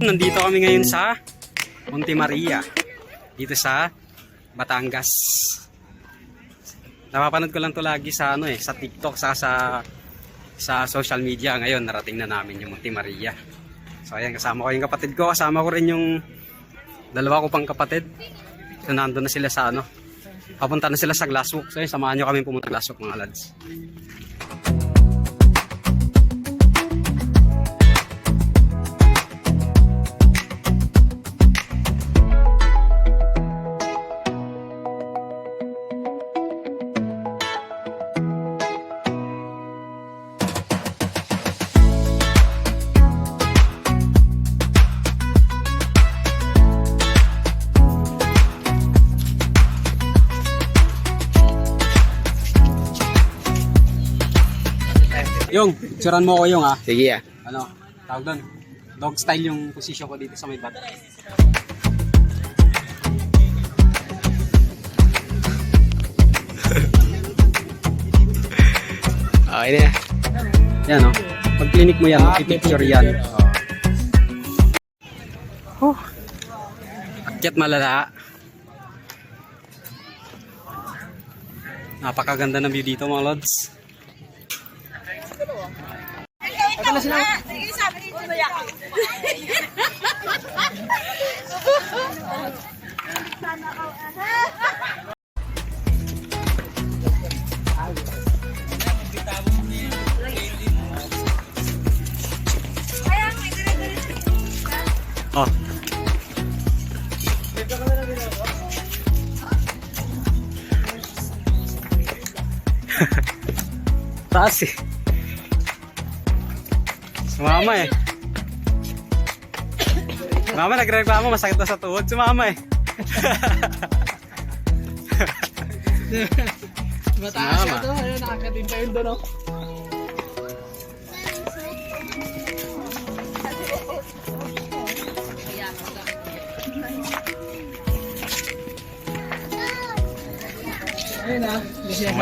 Nandito kami ngayon sa Monte Maria, dito sa Batangas. Napapanood ko lang to lagi sa sa TikTok, sa social media. Ngayon narating na namin yung Monte Maria. So ayan, kasama ko yung kapatid ko, kasama ko rin yung dalawa ko pang kapatid. So nandun na sila sa papunta na sila sa Glasswalk. So ayun, samahan nyo kami pumunta sa Glasswalk, mga lads. Yung, tsuran mo ko yung Sige Tawag doon. Dog style yung position ko dito sa may bat. Okay na. Yan Pag clinic mo yan, picture yan. Akyat malala. Napakaganda ng view dito, mga lods. Oh. Taas eh. Sumama eh. Mama nagreklamo, masakit na sa tuhod. Sumama eh. Mataas ito. Ayun, nakakatimpa yun doon.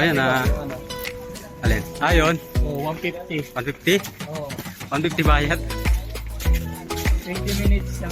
Ayun Alin? Ayun. 150. 150? Oo. 150 bayad. 20 minutes lang